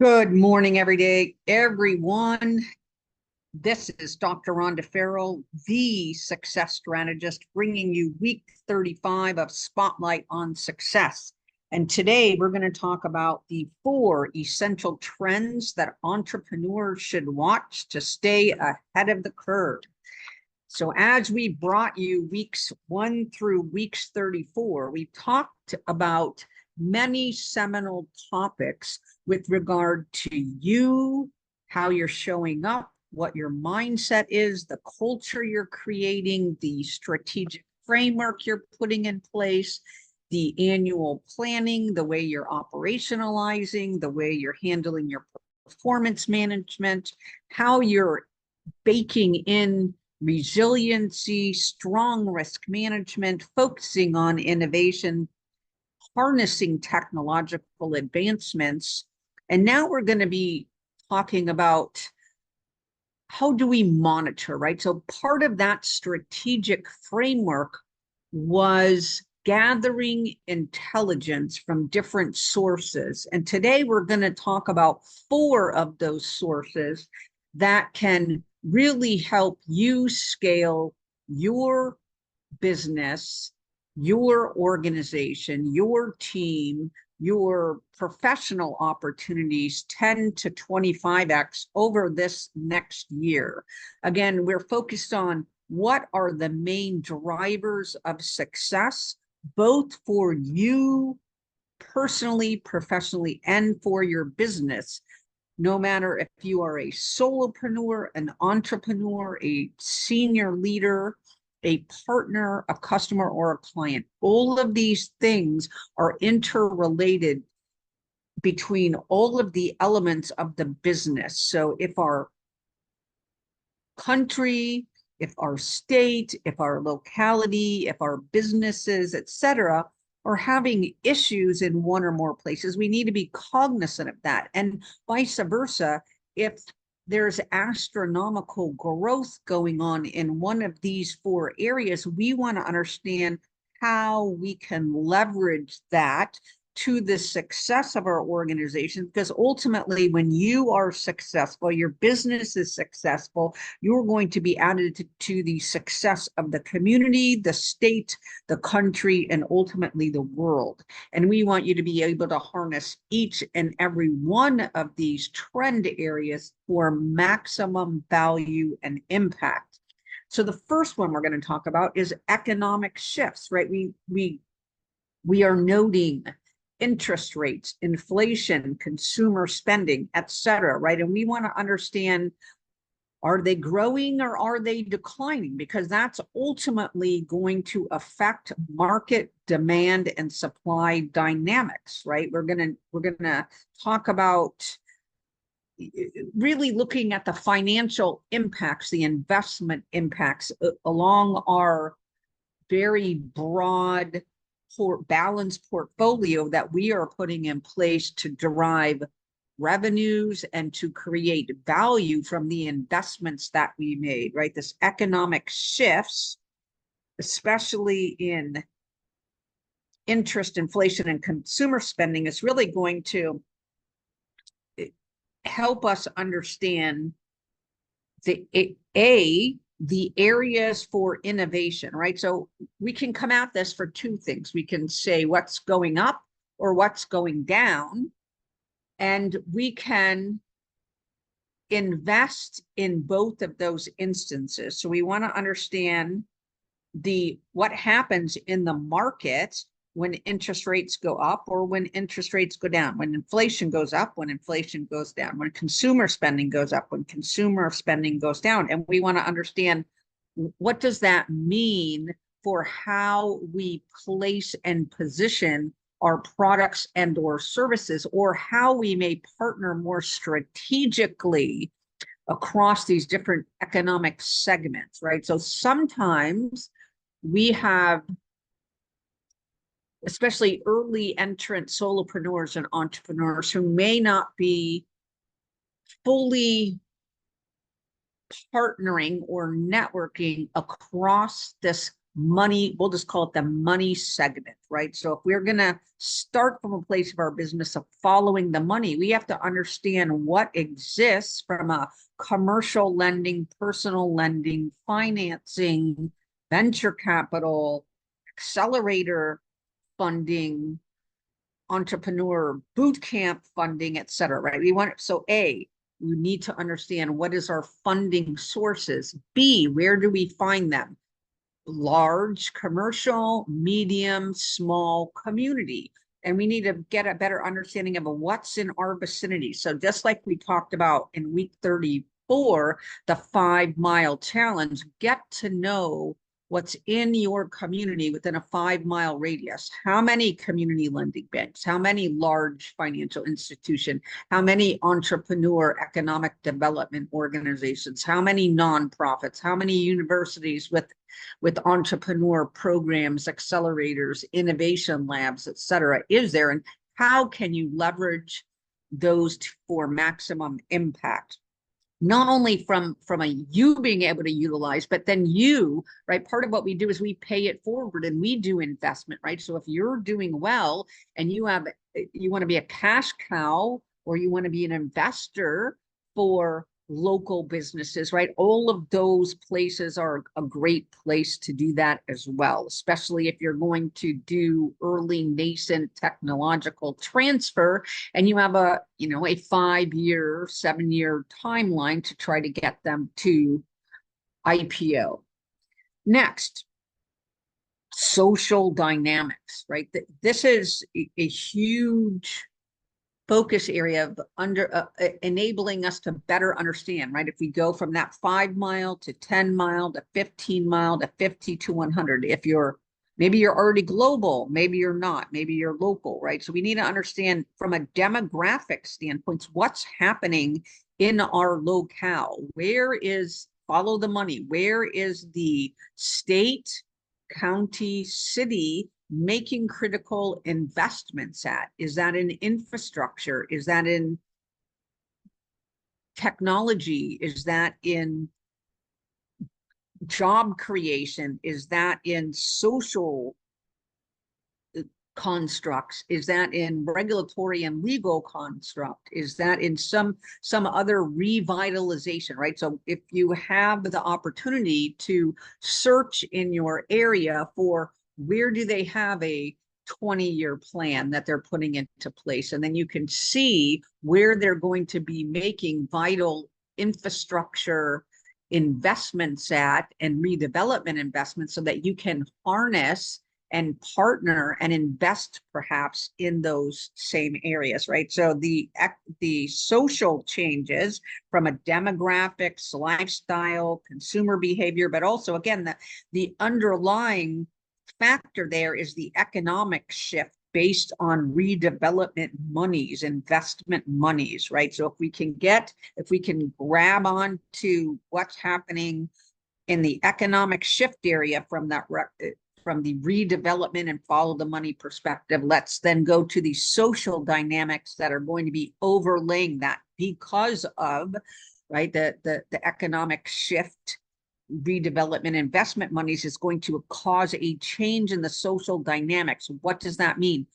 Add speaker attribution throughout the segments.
Speaker 1: Good morning, everyone. This is Dr. Rhonda Farrell, the success strategist, bringing you week 35 of Spotlight on Success. And today we're going to talk about the 4 essential trends that entrepreneurs should watch to stay ahead of the curve. So as we brought you weeks 1 through weeks 34, we talked about many seminal topics with regard to you, how you're showing up, what your mindset is, the culture you're creating, the strategic framework you're putting in place, the annual planning, the way you're operationalizing, the way you're handling your performance management, how you're baking in resiliency, strong risk management, focusing on innovation, harnessing technological advancements. And now we're going to be talking about how do we monitor, right? So part of that strategic framework was gathering intelligence from different sources. And today we're going to talk about 4 of those sources that can really help you scale your business, your organization, your team, your professional opportunities 10 to 25x over this next year. Again, we're focused on what are the main drivers of success, both for you personally, professionally, and for your business. No matter if you are a solopreneur, an entrepreneur, a senior leader, a partner, a customer, or a client, all of these things are interrelated between all of the elements of the business. So if our country, if our state, if our locality, if our businesses, etc., are having issues in one or more places, we need to be cognizant of that. And vice versa, if there's astronomical growth going on in one of these 4 areas, we want to understand how we can leverage that to the success of our organization, because ultimately when you are successful, your business is successful, you're going to be added to the success of the community, the state, the country, and ultimately the world. And we want you to be able to harness each and every one of these trend areas for maximum value and impact. So the first one we're going to talk about is economic shifts, right? We are noting interest rates, inflation, consumer spending, etc., right? And we want to understand, are they growing or are they declining? Because that's ultimately going to affect market demand and supply dynamics, right? We're gonna talk about really looking at the financial impacts, the investment impacts along our very broad balanced portfolio that we are putting in place to derive revenues and to create value from the investments that we made, right? This economic shifts, especially in interest, inflation, and consumer spending, is really going to help us understand the areas for innovation, right? So we can come at this for 2 things. We can say what's going up or what's going down, and we can invest in both of those instances. So we want to understand what happens in the market when interest rates go up or when interest rates go down, when inflation goes up, when inflation goes down, when consumer spending goes up, when consumer spending goes down. And we want to understand, what does that mean for how we place and position our products and or services, or how we may partner more strategically across these different economic segments, right? So sometimes we have, especially early entrant solopreneurs and entrepreneurs, who may not be fully partnering or networking across this money, we'll just call it the money segment, right? So if we're going to start from a place of our business of following the money, we have to understand what exists from a commercial lending, personal lending, financing, venture capital, accelerator funding, entrepreneur boot camp funding, et cetera, right? We need to understand what is our funding sources. B, where do we find them? Large, commercial, medium, small, community. And we need to get a better understanding of what's in our vicinity. So just like we talked about in week 34, the 5-mile challenge, get to know what's in your community within a 5-mile radius. How many community lending banks? How many large financial institutions? How many entrepreneur economic development organizations? How many nonprofits? How many universities with entrepreneur programs, accelerators, innovation labs, et cetera, is there? And how can you leverage those for maximum impact? Not only from a you being able to utilize, but then you, right? Part of what we do is we pay it forward and we do investment, right? So if you're doing well and you want to be a cash cow or you want to be an investor for local businesses, right? All of those places are a great place to do that as well, especially if you're going to do early nascent technological transfer and you have a 5-year, 7-year timeline to try to get them to IPO. Next, social dynamics, right? This is a huge focus area of enabling us to better understand, right? If we go from that 5-mile to 10-mile to 15-mile to 50 to 100, maybe you're already global, maybe you're not, maybe you're local, right? So we need to understand from a demographic standpoint, what's happening in our locale. Follow the money, where is the state, county, city making critical investments at? Is that in infrastructure? Is that in technology? Is that in job creation? Is that in social constructs? Is that in regulatory and legal construct? Is that in some other revitalization, right? So if you have the opportunity to search in your area for where do they have a 20-year plan that they're putting into place, and then you can see where they're going to be making vital infrastructure investments at and redevelopment investments so that you can harness and partner and invest perhaps in those same areas, right? So the social changes from a demographics, lifestyle, consumer behavior, but also again, the underlying factor there is the economic shift based on redevelopment monies, investment monies, right? So if we can grab on to what's happening in the economic shift area from the redevelopment and follow the money perspective, let's then go to the social dynamics that are going to be overlaying that because of, right, the economic shift, redevelopment investment monies is going to cause a change in the social dynamics. What does that mean?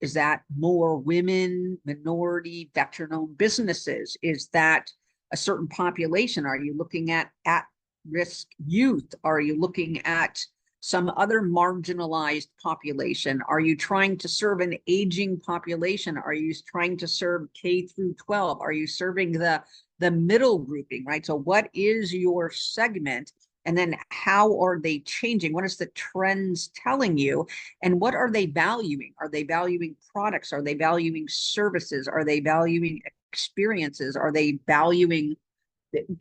Speaker 1: Is that more women, minority, veteran-owned businesses? Is that a certain population? Are you looking at at-risk youth? Are you looking at some other marginalized population? Are you trying to serve an aging population? Are you trying to serve K through 12? Are you serving the middle grouping, right? So what is your segment? And then how are they changing? What is the trends telling you? And what are they valuing? Are they valuing products? Are they valuing services? Are they valuing experiences? Are they valuing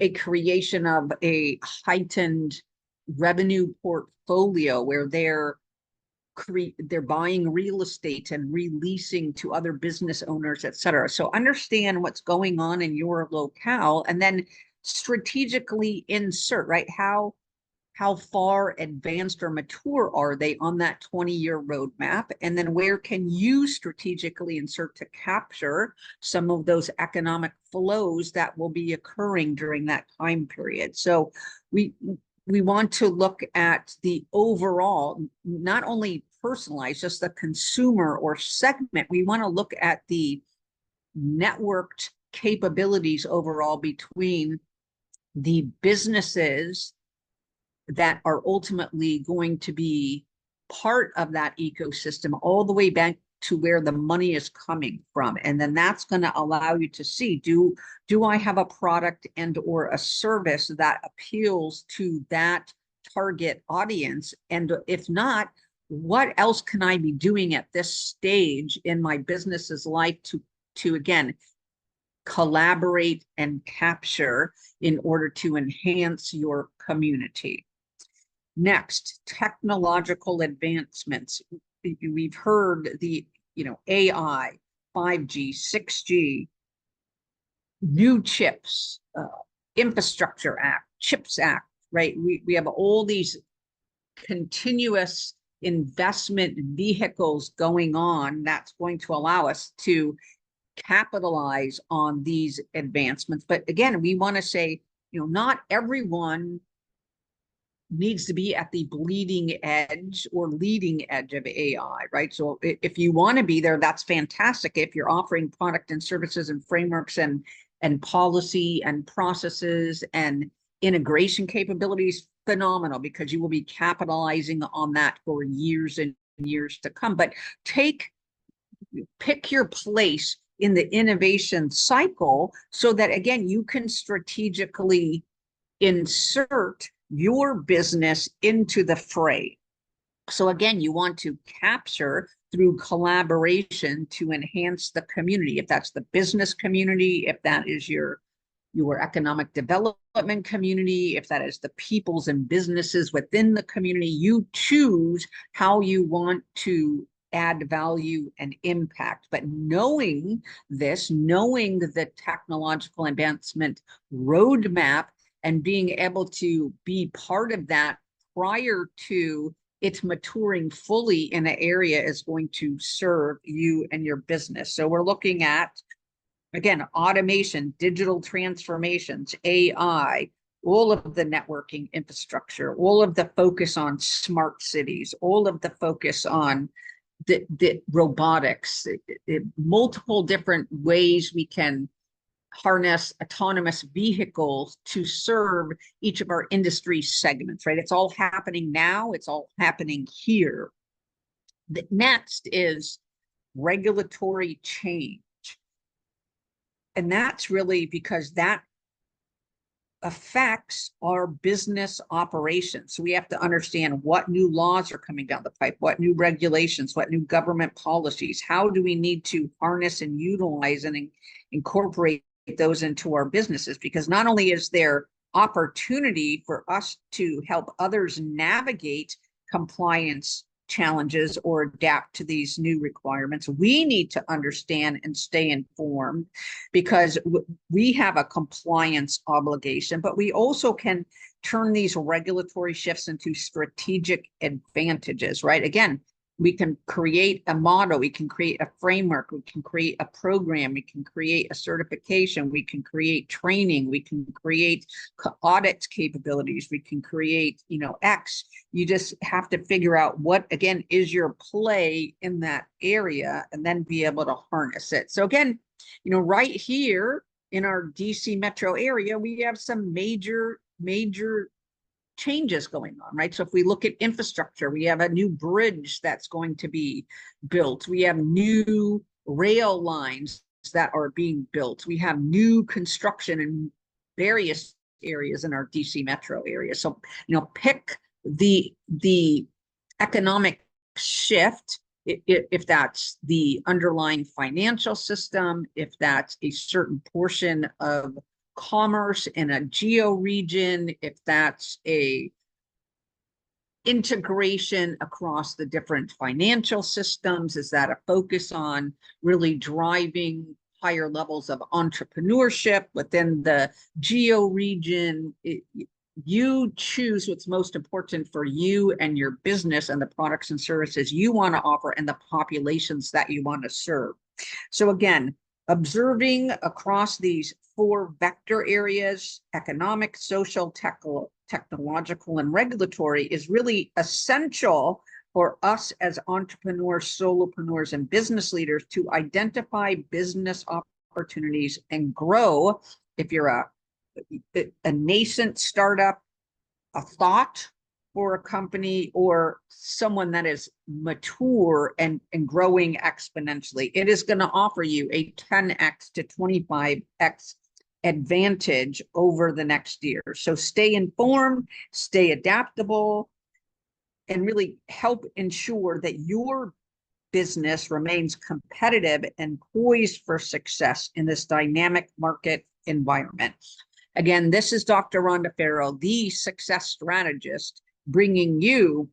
Speaker 1: a creation of a heightened revenue portfolio where they're buying real estate and releasing to other business owners, et cetera? So understand what's going on in your locale and then strategically insert, right? How far advanced or mature are they on that 20-year roadmap? And then where can you strategically insert to capture some of those economic flows that will be occurring during that time period? So we we want to look at the overall, not only personalized, just the consumer or segment. We want to look at the networked capabilities overall between the businesses that are ultimately going to be part of that ecosystem all the way back to where the money is coming from. And then that's going to allow you to see, do I have a product and or a service that appeals to that target audience? And if not, what else can I be doing at this stage in my business's life to again, collaborate and capture in order to enhance your community? Next, technological advancements. We've heard the, AI, 5G, 6G, new chips, Infrastructure Act, CHIPS Act, right? We have all these continuous investment vehicles going on that's going to allow us to capitalize on these advancements. But again, we want to say, not everyone needs to be at the bleeding edge or leading edge of AI, right? So if you want to be there, that's fantastic. If you're offering product and services and frameworks and policy and processes and integration capabilities, phenomenal, because you will be capitalizing on that for years and years to come. But pick your place in the innovation cycle so that, again, you can strategically insert your business into the fray. So again, you want to capture through collaboration to enhance the community. If that's the business community, if that is your economic development community, if that is the peoples and businesses within the community, you choose how you want to add value and impact. But knowing the technological advancement roadmap and being able to be part of that prior to it's maturing fully in an area is going to serve you and your business. So we're looking at, again, automation, digital transformations, AI, all of the networking infrastructure, all of the focus on smart cities, all of the focus on the robotics, multiple different ways we can harness autonomous vehicles to serve each of our industry segments, right? It's all happening now. It's all happening here. The next is regulatory change. And that's really because that affects our business operations. So we have to understand what new laws are coming down the pipe, what new regulations, what new government policies, how do we need to harness and utilize and incorporate those into our businesses? Because not only is there opportunity for us to help others navigate compliance challenges or adapt to these new requirements, we need to understand and stay informed, because we have a compliance obligation, but we also can turn these regulatory shifts into strategic advantages, right? Again, we can create a model, we can create a framework, we can create a program, we can create a certification, we can create training, we can create audit capabilities, we can create, X. You just have to figure out what, again, is your play in that area and then be able to harness it. So again, right here in our DC metro area, we have some major changes going on, right? So if we look at infrastructure, we have a new bridge that's going to be built. We have new rail lines that are being built. We have new construction in various areas in our DC metro area. So, pick the economic shift, if that's the underlying financial system, if that's a certain portion of commerce in a geo region, if that's a integration across the different financial systems, is that a focus on really driving higher levels of entrepreneurship within the geo region? You choose what's most important for you and your business and the products and services you want to offer and the populations that you want to serve. So again, Observing across these four vector areas, economic, social, technological, and regulatory, is really essential for us as entrepreneurs, solopreneurs, and business leaders to identify business opportunities and grow. If you're a nascent startup, a thought for a company, or someone that is mature and growing exponentially, it is going to offer you a 10x to 25x advantage over the next year. So stay informed, stay adaptable, and really help ensure that your business remains competitive and poised for success in this dynamic market environment. Again, this is Dr. Rhonda Farrell, the success strategist, bringing you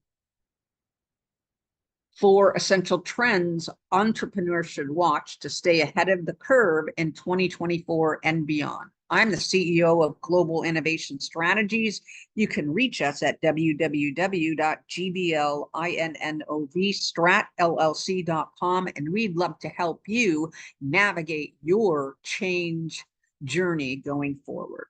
Speaker 1: 4 essential trends entrepreneurs should watch to stay ahead of the curve in 2024 and beyond. I'm the CEO of Global Innovation Strategies. You can reach us at www.gblinnovstratllc.com, and we'd love to help you navigate your change journey going forward.